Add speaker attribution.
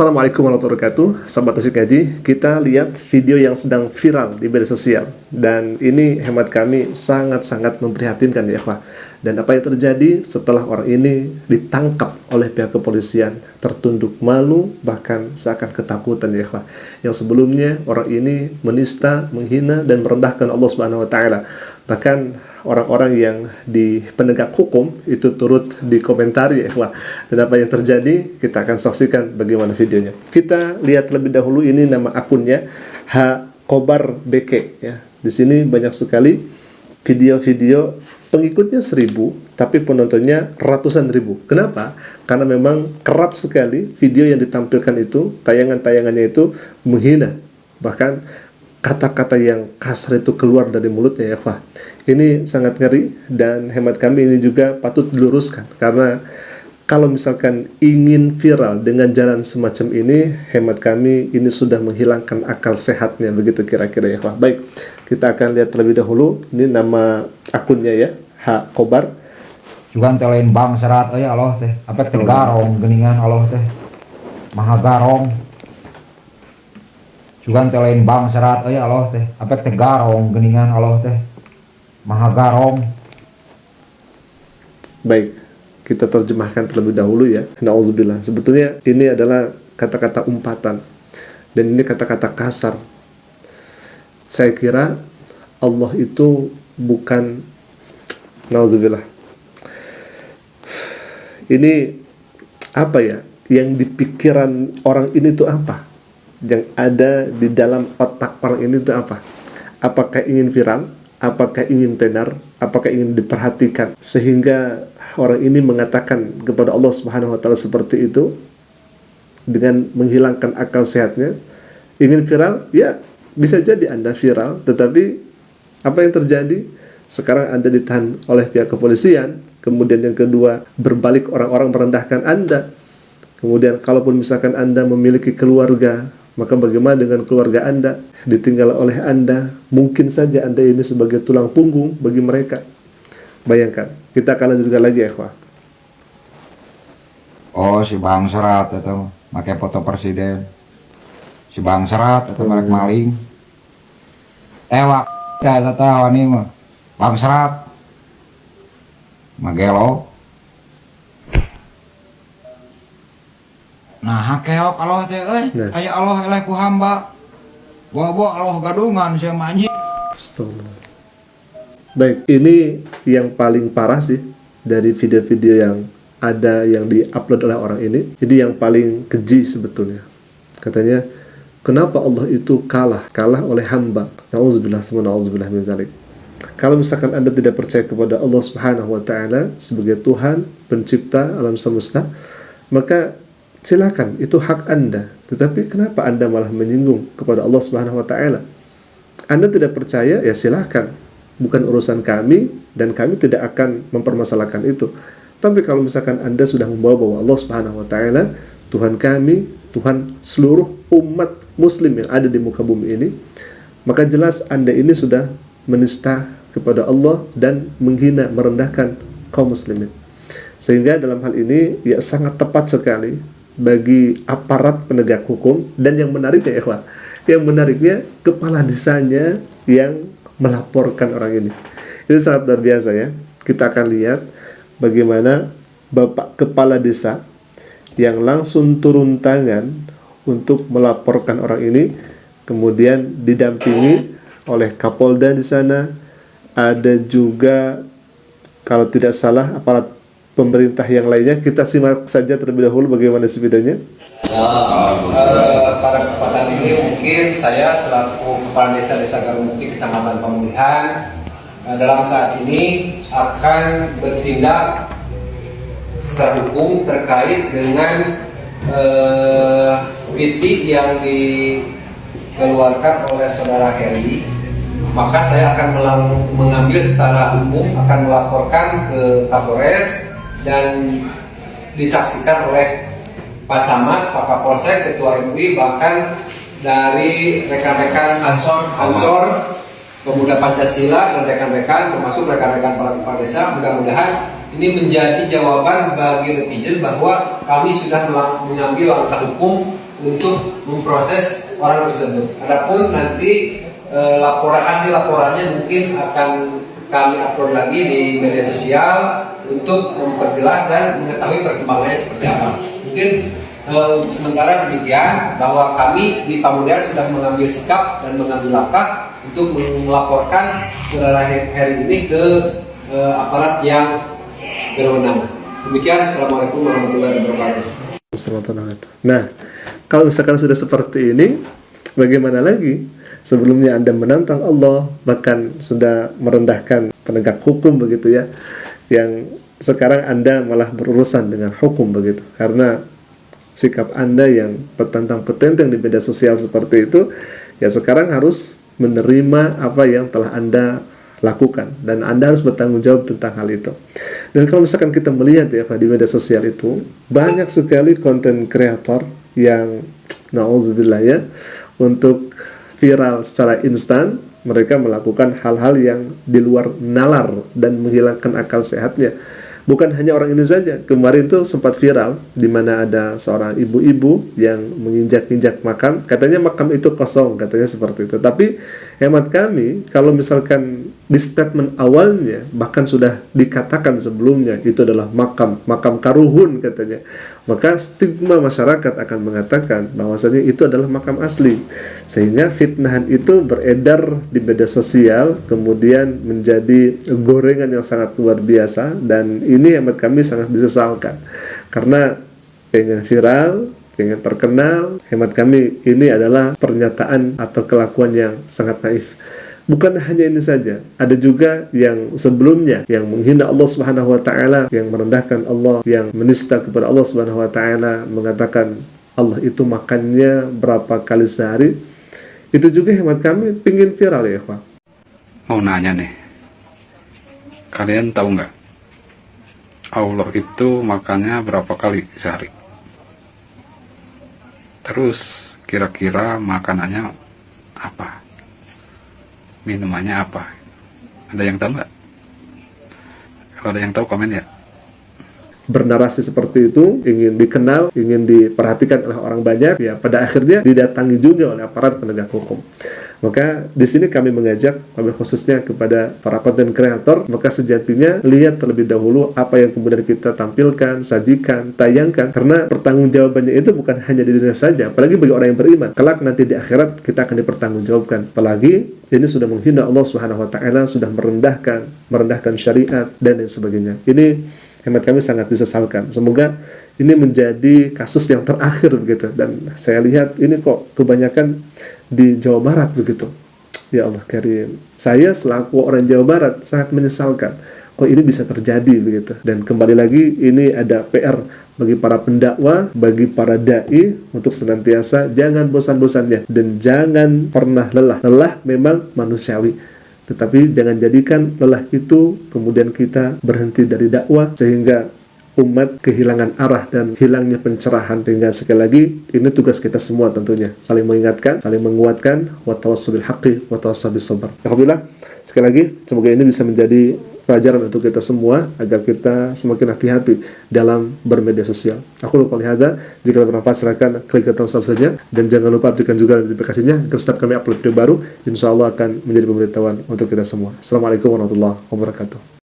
Speaker 1: Assalamualaikum warahmatullahi wabarakatuh. Sahabat Asik Ngaji, kita lihat video yang sedang viral di media sosial. Dan ini hemat kami sangat-sangat memprihatinkan ya ikhwah. Dan apa yang terjadi setelah orang ini ditangkap oleh pihak kepolisian, tertunduk malu, bahkan seakan ketakutan ya ikhwah. Yang sebelumnya orang ini menista, menghina, dan merendahkan Allah Subhanahu wa Ta'ala. Bahkan orang-orang yang di penegak hukum itu turut dikomentari ya ikhwah. Dan apa yang terjadi kita akan saksikan bagaimana videonya. Kita lihat lebih dahulu, ini nama akunnya H-Kobar BK ya. Di sini banyak sekali video-video, pengikutnya 1000 tapi penontonnya ratusan ribu. Kenapa? Karena memang kerap sekali video yang ditampilkan itu, tayangan-tayangannya itu menghina, bahkan kata-kata yang kasar itu keluar dari mulutnya ya Pak. Ini sangat ngeri dan hemat kami ini juga patut diluruskan, karena kalau misalkan ingin viral dengan jalan semacam ini, hemat kami ini sudah menghilangkan akal sehatnya, begitu kira-kira ya Pak. Baik, kita akan lihat terlebih dahulu. Ini nama akunnya ya, H Kobar.
Speaker 2: Juga telain bang serat ya Allah teh, apa teh garong geningan Allah teh, maha garong. Juga telain bang serat ya Allah teh, apa teh garong geningan Allah teh, maha garong.
Speaker 1: Baik, kita terjemahkan terlebih dahulu ya. Nauzubillah. Sebetulnya ini adalah kata-kata umpatan dan ini kata-kata kasar. Saya kira Allah itu bukan, nauzubillah, ini apa ya, yang di pikiran orang ini tuh apa, yang ada di dalam otak orang ini tuh apa? Apakah ingin viral? Apakah ingin tenar? Apakah ingin diperhatikan sehingga orang ini mengatakan kepada Allah Subhanahu wa Ta'ala seperti itu dengan menghilangkan akal sehatnya? Ingin viral? Ya, bisa jadi Anda viral, tetapi apa yang terjadi? Sekarang Anda ditahan oleh pihak kepolisian. Kemudian yang kedua, berbalik orang-orang merendahkan Anda. Kemudian kalaupun misalkan Anda memiliki keluarga, maka bagaimana dengan keluarga Anda? Ditinggal oleh Anda, mungkin saja Anda ini sebagai tulang punggung bagi mereka. Bayangkan. Kita akan lanjutkan lagi ya ikhwah.
Speaker 2: Oh si bang serat itu pakai foto presiden. Si bang serat itu merek maling. Wak ya tahu ini mah bang serat magelo. Nah hakeok Allah teh aya Allah eleh ku hamba. Bawa Allah gadungan sama anjing.
Speaker 1: Astagfirullah. Baik, ini yang paling parah sih dari video-video yang ada yang diupload oleh orang ini. Ini yang paling keji sebetulnya. Katanya, kenapa Allah itu kalah oleh hamba? Nauzubillah min dzalik. Kalau misalkan Anda tidak percaya kepada Allah Subhanahu wa Ta'ala sebagai Tuhan pencipta alam semesta, maka silakan, itu hak Anda. Tetapi kenapa Anda malah menyinggung kepada Allah Subhanahu wa Ta'ala? Anda tidak percaya, ya silakan, bukan urusan kami dan kami tidak akan mempermasalahkan itu. Tapi kalau misalkan Anda sudah membawa bahwa Allah Subhanahu wa Ta'ala Tuhan kami, Tuhan seluruh umat muslim yang ada di muka bumi ini, maka jelas Anda ini sudah menista kepada Allah dan menghina, merendahkan kaum muslimin. Sehingga dalam hal ini ya sangat tepat sekali bagi aparat penegak hukum. Dan yang menariknya ikhwah, yang menariknya kepala desanya yang melaporkan orang ini. Ini sangat luar biasa ya. Kita akan lihat bagaimana Bapak Kepala Desa yang langsung turun tangan untuk melaporkan orang ini, kemudian didampingi oleh Kapolda di sana. Ada juga kalau tidak salah aparat pemerintah yang lainnya. Kita simak saja terlebih dahulu bagaimana videonya.
Speaker 3: Pada kesempatan ini mungkin saya selaku Kepala Desa Garumukti Kecamatan Pemulihan dalam saat ini akan bertindak secara hukum terkait dengan pitik yang dikeluarkan oleh saudara Heri. Maka saya akan mengambil secara hukum, akan melaporkan ke Kapolres dan disaksikan oleh Pak Camat, Pak Kapolsek, Ketua MUI, bahkan dari rekan-rekan Ansor Pemuda Pancasila dan rekan-rekan, termasuk rekan-rekan para kepala desa. Mudah-mudahan ini menjadi jawaban bagi netizen bahwa kami sudah mengambil langkah hukum untuk memproses orang tersebut. Adapun nanti hasil laporannya mungkin akan kami upload lagi di media sosial untuk memperjelas dan mengetahui perkembangannya seperti apa. Mungkin untuk sementara demikian, bahwa kami di Pamudian sudah mengambil sikap dan mengambil langkah untuk melaporkan saudara Heri ini ke aparat yang berwenang. Demikian, Assalamualaikum warahmatullahi wabarakatuh.
Speaker 1: Nah, kalau misalkan sudah seperti ini, bagaimana lagi? Sebelumnya Anda menantang Allah, bahkan sudah merendahkan penegak hukum begitu ya, yang sekarang Anda malah berurusan dengan hukum begitu, karena sikap Anda yang petantang-petenteng di media sosial seperti itu, ya sekarang harus menerima apa yang telah Anda lakukan, dan Anda harus bertanggung jawab tentang hal itu. Dan kalau misalkan kita melihat ya di media sosial itu, banyak sekali konten kreator yang na'udzubillah ya, untuk viral secara instan, mereka melakukan hal-hal yang di luar nalar dan menghilangkan akal sehatnya. Bukan hanya orang ini saja. Kemarin tuh sempat viral di mana ada seorang ibu-ibu yang menginjak-injak makam. Katanya makam itu kosong, katanya seperti itu. Tapi hemat kami, kalau misalkan di statement awalnya bahkan sudah dikatakan sebelumnya itu adalah makam karuhun katanya, maka stigma masyarakat akan mengatakan bahwasanya itu adalah makam asli, sehingga fitnahan itu beredar di media sosial, kemudian menjadi gorengan yang sangat luar biasa. Dan ini hemat kami sangat disesalkan, karena pengen viral, pengen terkenal, hemat kami ini adalah pernyataan atau kelakuan yang sangat naif. Bukan hanya ini saja, ada juga yang sebelumnya yang menghina Allah Subhanahu wa taala, yang merendahkan Allah, yang menista kepada Allah Subhanahu wa taala, mengatakan Allah itu makannya berapa kali sehari. Itu juga hemat kami pingin viral ya, Pak.
Speaker 4: Mau nanya nih, kalian tahu nggak Allah itu makannya berapa kali sehari? Terus kira-kira makanannya apa? Minumannya apa? Ada yang tahu nggak? Kalau ada yang tahu komen ya.
Speaker 1: Bernarasi seperti itu, ingin dikenal, ingin diperhatikan oleh orang banyak, ya pada akhirnya didatangi juga oleh aparat penegak hukum. Maka di sini kami mengajak, khususnya kepada para konten kreator, maka sejatinya lihat terlebih dahulu apa yang kemudian kita tampilkan, sajikan, tayangkan, karena pertanggungjawabannya itu bukan hanya di dunia saja, apalagi bagi orang yang beriman. Kelak nanti di akhirat kita akan dipertanggungjawabkan. Apalagi ini sudah menghina Allah Subhanahu wa taala, sudah merendahkan syariat dan lain sebagainya. Ini hemat kami sangat disesalkan. Semoga ini menjadi kasus yang terakhir begitu. Dan saya lihat ini kok kebanyakan di Jawa Barat begitu. Ya Allah Karim. Saya selaku orang Jawa Barat sangat menyesalkan kok ini bisa terjadi begitu. Dan kembali lagi ini ada PR bagi para pendakwah, bagi para dai untuk senantiasa jangan bosan-bosannya dan jangan pernah lelah. Lelah memang manusiawi, tetapi jangan jadikan lelah itu kemudian kita berhenti dari dakwah sehingga umat kehilangan arah dan hilangnya pencerahan. Sehingga sekali lagi ini tugas kita semua tentunya, saling mengingatkan, saling menguatkan, wa tawassul bil haqqi wa tawassul bis sabr. Alhamdulillah, sekali lagi semoga ini bisa menjadi pelajaran untuk kita semua agar kita semakin hati-hati dalam bermedia sosial. Aku lupa lihat, jika bermanfaat silakan klik tombol subscribe-nya dan jangan lupa aktifkan juga notifikasinya agar setiap kami upload video baru, insya Allah akan menjadi pemberitahuan untuk kita semua. Assalamualaikum warahmatullahi wabarakatuh.